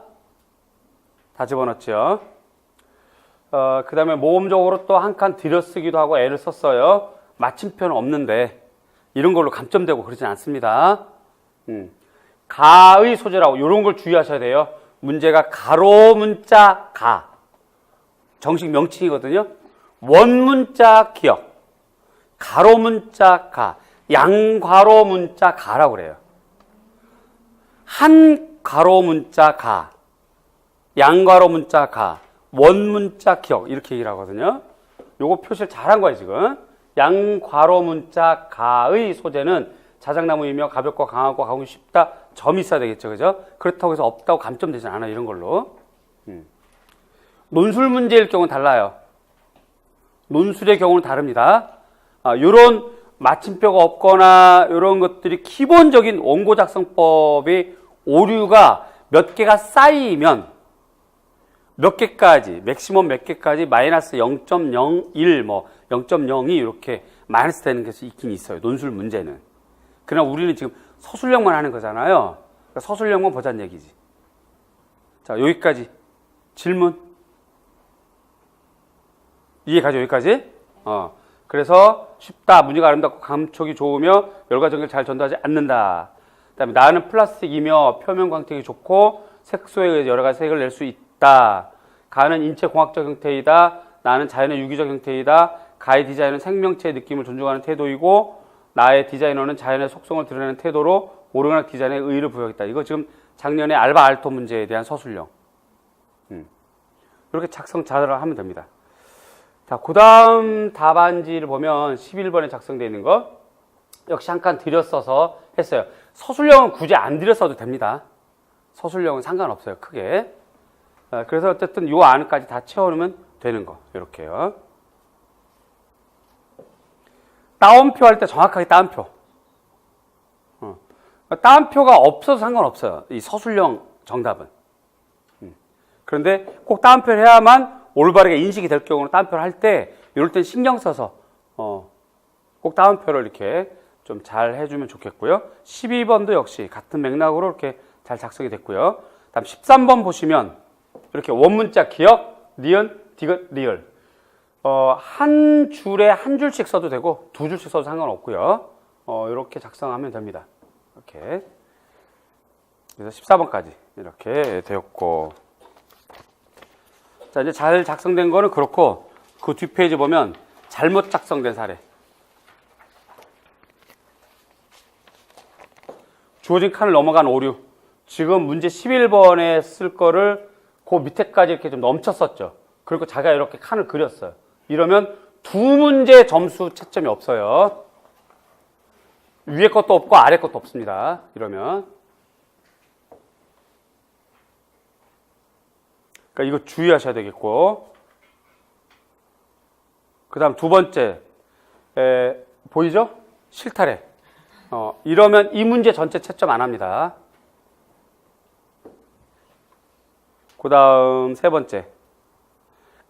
다 집어넣죠. 그 다음에 모험적으로 또 한 칸 들여쓰기도 하고 애를 썼어요. 마침표는 없는데 이런 걸로 감점되고 그러진 않습니다. 가의 소재라고 이런 걸 주의하셔야 돼요. 문제가 가로 문자 가. 정식 명칭이거든요. 원문자 기억. 가로 문자 가. 양괄호 문자 가라고 그래요. 한 괄호 문자 가. 양괄호 문자 가. 원문자 기억. 이렇게 얘기를 하거든요. 요거 표시를 잘한 거예요, 지금. 양괄호 문자 가의 소재는 자작나무이며 가볍고 강하고 가공이 쉽다. 점이 있어야 되겠죠, 그죠? 그렇다고 해서 없다고 감점되지 않아요, 이런 걸로. 논술 문제일 경우는 달라요. 논술의 경우는 다릅니다. 요런 마침표가 없거나 이런 것들이 기본적인 원고 작성법의 오류가 몇 개가 쌓이면 몇 개까지, 맥시멈 몇 개까지 마이너스 0.01, 뭐 0.02 이렇게 마이너스 되는 것이 있긴 있어요. 논술 문제는. 그러나 우리는 지금 서술형만 하는 거잖아요. 그러니까 서술형만 보자는 얘기지. 자, 여기까지. 질문. 이해가죠, 여기까지? 그래서 쉽다, 문제가 아름답고 감촉이 좋으며 열과정을 잘 전달하지 않는다. 그 다음에 나는 플라스틱이며 표면 광택이 좋고 색소에 의해서 여러 가지 색을 낼 수 있다. 가는 인체공학적 형태이다. 나는 자연의 유기적 형태이다. 가의 디자인은 생명체의 느낌을 존중하는 태도이고 나의 디자이너는 자연의 속성을 드러내는 태도로 오르가닉 디자인에 의의를 부여했다. 이거 지금 작년에 알바 알토 문제에 대한 서술형. 이렇게 작성 잘 하면 됩니다. 자, 그 다음 답안지를 보면 11번에 작성되어 있는 거 역시 한 칸 들였어서 했어요. 서술형은 굳이 안 들였어도 됩니다. 서술형은 상관없어요, 크게. 그래서 어쨌든 요 안까지 다 채워놓으면 되는 거. 이렇게요. 따옴표 할 때 정확하게 따옴표. 따옴표가 없어도 상관없어요. 이 서술형 정답은. 그런데 꼭 따옴표를 해야만 올바르게 인식이 될 경우는 따옴표를 할 때 이럴 땐 신경 써서 꼭 따옴표를 이렇게 좀 잘 해주면 좋겠고요. 12번도 역시 같은 맥락으로 이렇게 잘 작성이 됐고요. 다음 13번 보시면 이렇게 원문자 기억, 니은, 디귿, 리을. 한 줄에 한 줄씩 써도 되고 두 줄씩 써도 상관없고요. 이렇게 작성하면 됩니다. 이렇게. 그래서 14번까지 이렇게 되었고. 자, 이제 잘 작성된 거는 그렇고 그 뒷페이지 보면 잘못 작성된 사례. 주어진 칸을 넘어간 오류. 지금 문제 11번에 쓸 거를 그 밑에까지 이렇게 좀 넘쳤었죠. 그리고 자기가 이렇게 칸을 그렸어요. 이러면 두 문제 점수 채점이 없어요. 위에 것도 없고 아래 것도 없습니다. 이러면. 그러니까 이거 주의하셔야 되겠고. 그 다음 두 번째. 보이죠? 실타래. 이러면 이 문제 전체 채점 안 합니다. 그 다음 세 번째.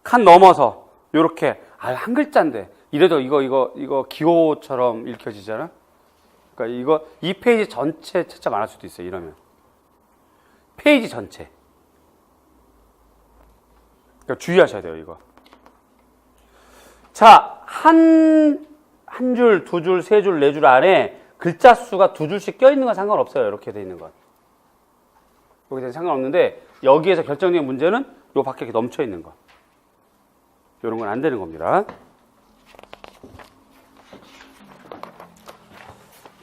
칸 넘어서 요렇게 한 글자인데 이래도 이거 기호처럼 읽혀지잖아. 그러니까 이 페이지 전체 채점 안 할 수도 있어요. 이러면 페이지 전체. 그러니까 주의하셔야 돼요. 이거. 자, 한 줄, 두 줄, 세 줄, 네 줄 안에 글자 수가 두 줄씩 껴있는 건 상관없어요. 이렇게 돼 있는 건. 여기서 상관없는데 여기에서 결정적인 문제는 요 밖에 이렇게 넘쳐 있는 거. 이런 건 안 되는 겁니다.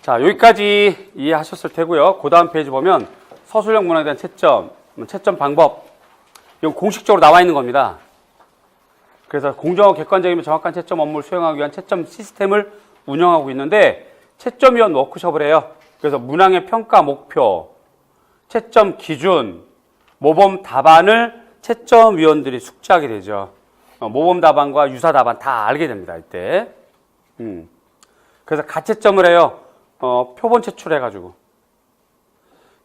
자, 여기까지 이해하셨을 테고요. 그 다음 페이지 보면 서술형 문항에 대한 채점, 채점 방법. 이건 공식적으로 나와 있는 겁니다. 그래서 공정하고 객관적이며 정확한 채점 업무를 수행하기 위한 채점 시스템을 운영하고 있는데 채점위원 워크숍을 해요. 그래서 문항의 평가 목표, 채점 기준, 모범 답안을 채점위원들이 숙지하게 되죠. 모범 답안과 유사 답안 다 알게 됩니다. 이때. 그래서 가채점을 해요. 표본 제출해가지고.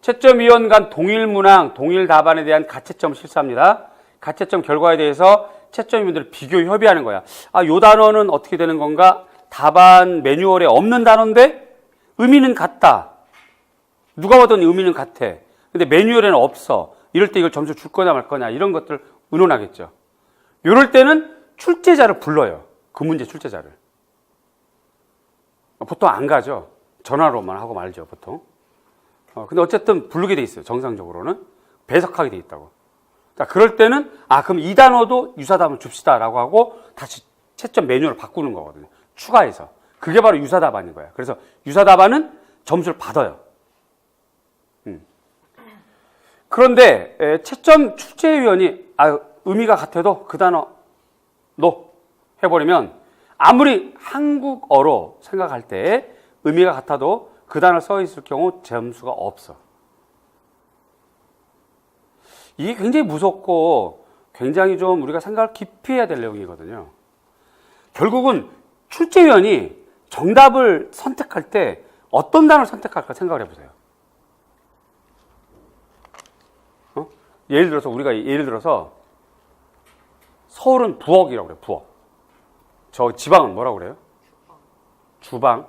채점위원 간 동일 문항, 동일 답안에 대한 가채점을 실시합니다. 가채점 결과에 대해서 채점위원들을 비교 협의하는 거야. 요 단어는 어떻게 되는 건가? 답안 매뉴얼에 없는 단어인데 의미는 같다. 누가 봐도 의미는 같아. 근데 매뉴얼에는 없어. 이럴 때 이걸 점수 줄 거냐 말 거냐 이런 것들 의논하겠죠. 이럴 때는 출제자를 불러요. 그 문제 출제자를. 보통 안 가죠. 전화로만 하고 말죠, 보통. 근데 어쨌든 부르게 돼 있어요. 정상적으로는. 배석하게 돼 있다고. 자, 그럴 때는 그럼 이 단어도 유사답을 줍시다라고 하고 다시 채점 매뉴얼을 바꾸는 거거든요. 추가해서. 그게 바로 유사답안인 거예요. 그래서 유사답안은 점수를 받아요. 그런데 채점 출제위원이 의미가 같아도 그 단어 NO 해버리면 아무리 한국어로 생각할 때 의미가 같아도 그 단어 써 있을 경우 점수가 없어. 이게 굉장히 무섭고 굉장히 좀 우리가 생각을 깊이 해야 될 내용이거든요. 결국은 출제위원이 정답을 선택할 때 어떤 단어를 선택할까 생각을 해보세요. 예를 들어서 서울은 부엌이라고 그래요. 부엌. 저 지방은 뭐라고 그래요? 주방,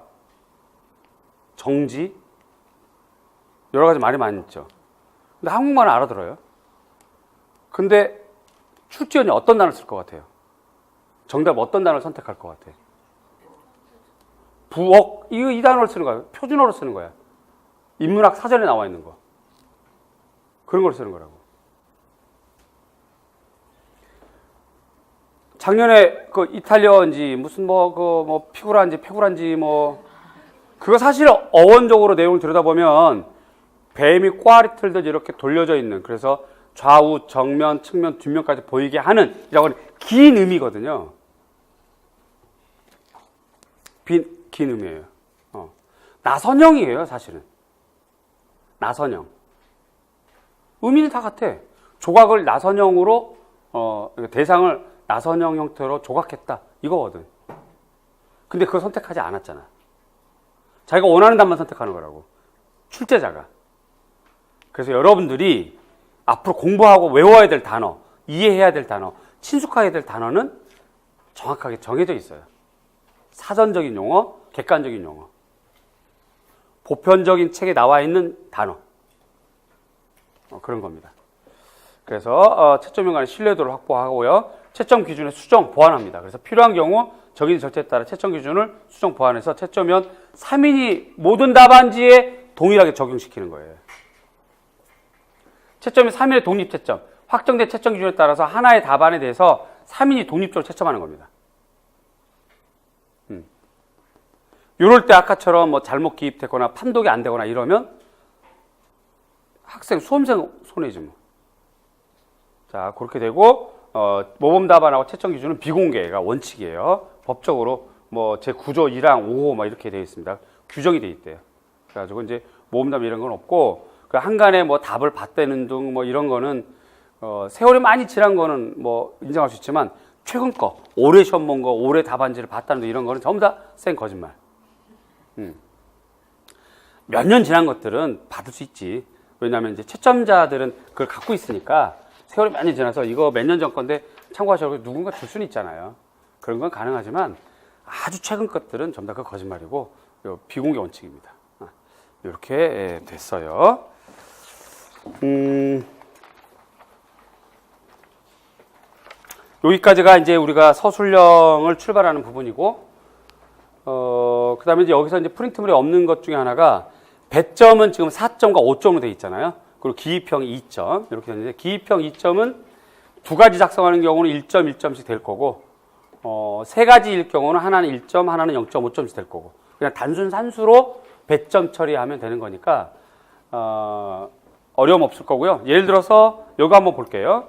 정지, 여러 가지 말이 많이 있죠. 근데 한국말은 알아들어요. 근데 출제위원이 어떤 단어를 쓸 것 같아요? 정답 어떤 단어를 선택할 것 같아요? 부엌, 이 단어를 쓰는 거야. 표준어로 쓰는 거야. 인문학 사전에 나와 있는 거. 그런 걸 쓰는 거라고. 작년에 그 이탈리아인지 무슨 피구라인지 그거 사실 어원적으로 내용을 들여다보면 뱀이 꽈리 틀듯 이렇게 돌려져 있는, 그래서 좌우, 정면, 측면, 뒷면까지 보이게 하는 이라고 하는 긴 의미거든요. 긴 의미예요. 나선형이에요, 사실은. 나선형. 의미는 다 같아. 조각을 나선형으로 대상을 나선형 형태로 조각했다 이거거든. 근데 그걸 선택하지 않았잖아. 자기가 원하는 답만 선택하는 거라고, 출제자가. 그래서 여러분들이 앞으로 공부하고 외워야 될 단어, 이해해야 될 단어, 친숙해야 될 단어는 정확하게 정해져 있어요. 사전적인 용어, 객관적인 용어, 보편적인 책에 나와 있는 단어, 그런 겁니다. 그래서 채점에 관한 신뢰도를 확보하고요, 채점 기준의 수정, 보완합니다. 그래서 필요한 경우 정의된 절차에 따라 채점 기준을 수정, 보완해서 채점위원 3인이 모든 답안지에 동일하게 적용시키는 거예요. 채점이 3인의 독립채점, 확정된 채점 기준에 따라서 하나의 답안에 대해서 3인이 독립적으로 채점하는 겁니다. 이럴 때 아까처럼 잘못 기입됐거나 판독이 안 되거나 이러면 수험생 손해지 뭐. 자, 그렇게 되고 모범 답안하고 채점 기준은 비공개가 원칙이에요. 법적으로 제9조 1항 5호 이렇게 되어 있습니다. 규정이 되어 있대요. 그래가지고 이제 모범 답 이런 건 없고, 그 한간에 답을 받대는 등 이런 거는 세월이 많이 지난 거는 인정할 수 있지만, 최근 거, 올해 시험 본 거, 올해 답안지를 봤다는 등 이런 거는 전부 다 생 거짓말. 몇 년 지난 것들은 받을 수 있지. 왜냐하면 이제 채점자들은 그걸 갖고 있으니까 세월이 몇 년 지나서 이거 몇 년 전 건데 참고하셔서 누군가 줄 수는 있잖아요. 그런 건 가능하지만 아주 최근 것들은 전부 다 그 거짓말이고 비공개 원칙입니다. 이렇게 됐어요. 여기까지가 이제 우리가 서술형을 출발하는 부분이고, 그 다음에 이제 여기서 이제 프린트물이 없는 것 중에 하나가, 배점은 지금 4점과 5점으로 되어 있잖아요. 그리고 기입형이 2점. 이렇게 되는데, 기입형 2점은 두 가지 작성하는 경우는 1점, 1점씩 될 거고, 세 가지일 경우는 하나는 1점, 하나는 0.5점씩 될 거고, 그냥 단순 산수로 배점 처리하면 되는 거니까, 어려움 없을 거고요. 예를 들어서, 요거 한번 볼게요.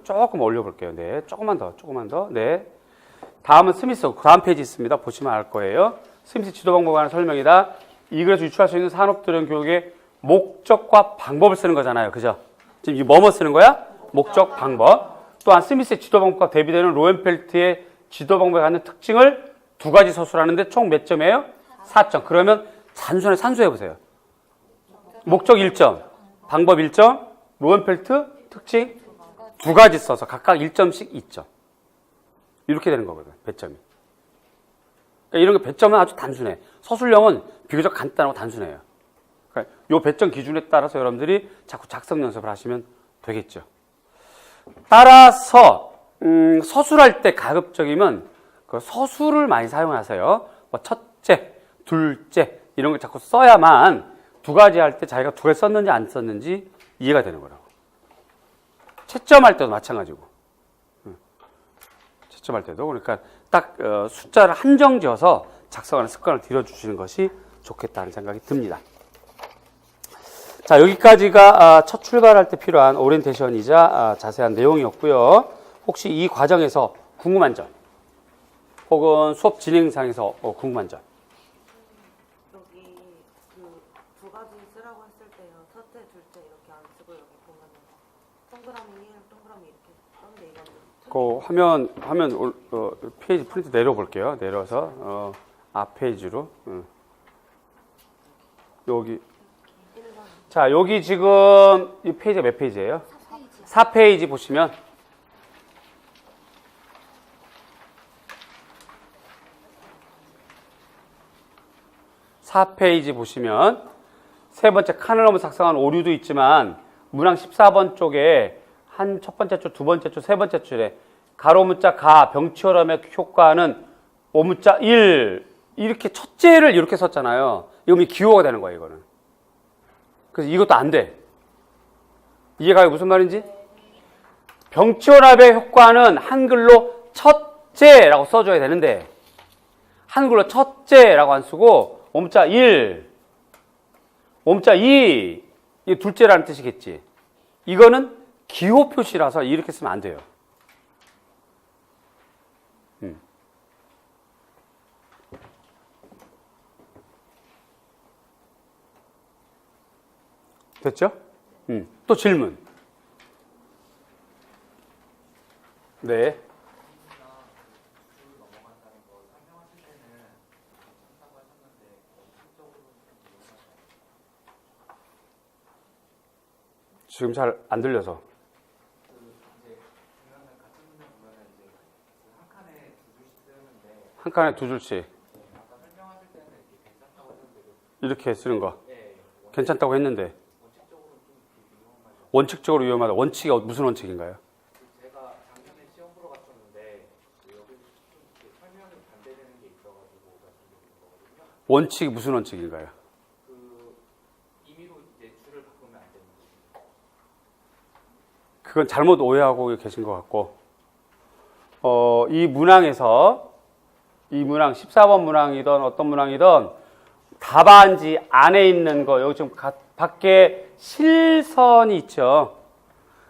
조금 올려볼게요. 네. 조금만 더. 네. 다음은 스미스. 다음 페이지 있습니다. 보시면 알 거예요. 스미스 지도 방법에 관한 설명이다. 이 글에서 유추할 수 있는 산업들은 교육의 목적과 방법을 쓰는 거잖아요. 그죠? 지금 이 뭐뭐 쓰는 거야? 목적, 방법. 또한 스미스의 지도 방법과 대비되는 로엔펠트의 지도 방법에 갖는 특징을 두 가지 서술하는데 총 몇 점이에요? 4점. 그러면 단순히 산수해보세요. 목적 1점, 방법 1점, 로엔펠트 특징 두 가지 써서 각각 1점씩 2점. 이렇게 되는 거거든, 배점이. 그러니까 이런 거 배점은 아주 단순해. 서술형은 비교적 간단하고 단순해요. 그러니까 이 배점 기준에 따라서 여러분들이 자꾸 작성 연습을 하시면 되겠죠. 따라서 서술할 때 가급적이면 그 서술을 많이 사용하세요. 첫째, 둘째 이런 걸 자꾸 써야만 두 가지 할 때 자기가 두 가지 썼는지 안 썼는지 이해가 되는 거라고. 채점할 때도 마찬가지고. 채점할 때도. 그러니까 딱 숫자를 한정 지어서 작성하는 습관을 들여주시는 것이 좋겠다는 생각이 듭니다. 자, 여기까지가 첫 출발할 때 필요한 오리엔테이션이자 자세한 내용이었고요. 혹시 이 과정에서 궁금한 점 혹은 수업 진행상에서 궁금한 점. 여기 그 두 가지 쓰라고 했을 때요. 첫째, 둘째 이렇게 안 쓰고 여기 보면은 동그라미 1, 동그라미 이렇게 썼는데 이거는 화면 페이지 프린트 내려볼게요. 내려서 앞 페이지로 여기. 자, 여기 지금 이 페이지가 몇 페이지예요? 4페이지 보시면 세 번째 칸을 넘어 작성한 오류도 있지만 문항 14번 쪽에 한 첫 번째 줄, 두 번째 줄, 세 번째 줄에 가로 문자 가 병치혈암의 효과는 오문자 1 이렇게 첫째를 이렇게 썼잖아요. 이거는 기호가 되는 거예요, 이거는. 그래서 이것도 안 돼. 이해가요? 무슨 말인지? 병치혈압의 효과는 한글로 첫째라고 써줘야 되는데 한글로 첫째라고 안 쓰고 오문자 1, 오문자 2 이게 둘째라는 뜻이겠지. 이거는 기호 표시라서 이렇게 쓰면 안 돼요. 됐죠? 또 질문. 네. 지금 잘 안 들려서. 한 칸에 두 줄씩. 이렇게 쓰는 거. 괜찮다고 했는데. 원칙적으로 위험하다. 원칙이 무슨 원칙인가요? 제가 작년에 시험 보러 갔었는데 여기 좀 설명이 반대되는 게 있어가지고 말씀드린 거거든요. 원칙이 무슨 원칙인가요? 임의로 이제 줄을 바꾸면 안 되는 거죠. 그건 잘못 오해하고 계신 것 같고, 이 문항에서 이 문항 14번 문항이든 어떤 문항이든 답안지 안에 있는 거 여기 지금 밖에 실선이 있죠.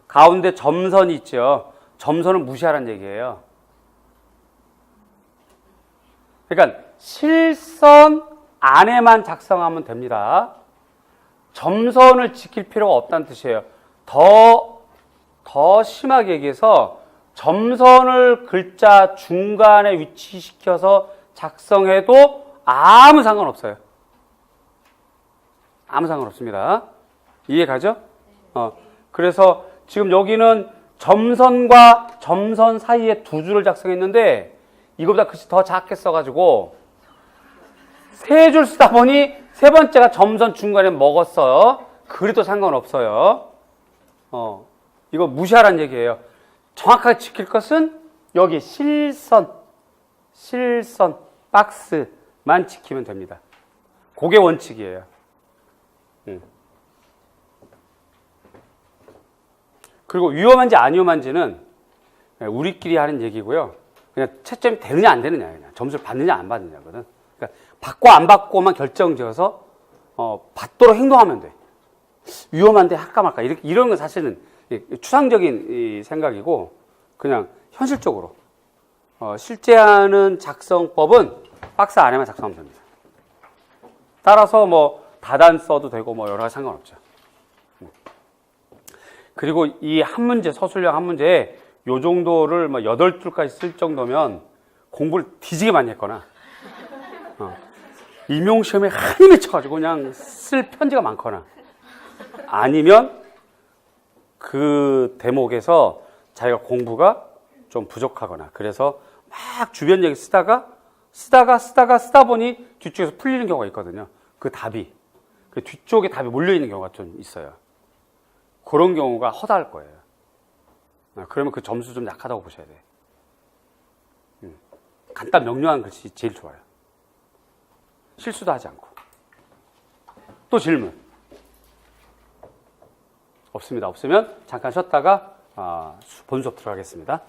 가운데 점선이 있죠. 점선은 무시하라는 얘기예요. 그러니까 실선 안에만 작성하면 됩니다. 점선을 지킬 필요가 없다는 뜻이에요. 더 심하게 얘기해서 점선을 글자 중간에 위치시켜서 작성해도 아무 상관없어요. 아무 상관없습니다. 이해 가죠? 그래서 지금 여기는 점선과 점선 사이에 두 줄을 작성했는데 이거보다 글씨 더 작게 써가지고 세 줄 쓰다 보니 세 번째가 점선 중간에 먹었어요. 그래도 상관없어요. 이거 무시하라는 얘기예요. 정확하게 지킬 것은 여기 실선, 박스만 지키면 됩니다. 그게 원칙이에요. 그리고 위험한지 안 위험한지는 우리끼리 하는 얘기고요. 그냥 채점이 되느냐 안 되느냐, 그냥 점수를 받느냐 안 받느냐거든. 그러니까 받고 안 받고만 결정지어서 받도록 행동하면 돼. 위험한데 할까 말까 이런 건 사실은 추상적인 생각이고 그냥 현실적으로 실제 하는 작성법은 박스 안에만 작성하면 됩니다. 따라서 뭐 다단 써도 되고 뭐 여러 가지 상관없죠. 그리고 이 한 문제, 서술형 한 문제에 요 정도를 뭐 8줄까지 쓸 정도면 공부를 뒤지게 많이 했거나 임용시험에 한이 맺혀가지고 그냥 쓸 편지가 많거나 아니면 그 대목에서 자기가 공부가 좀 부족하거나 그래서 막 주변 얘기 쓰다 보니 뒤쪽에서 풀리는 경우가 있거든요. 그 뒤쪽에 답이 몰려있는 경우가 좀 있어요. 그런 경우가 허다할 거예요. 그러면 그 점수 좀 약하다고 보셔야 돼요. 간단 명료한 글씨 제일 좋아요. 실수도 하지 않고. 또 질문. 없습니다. 없으면 잠깐 쉬었다가 본 수업 들어가겠습니다.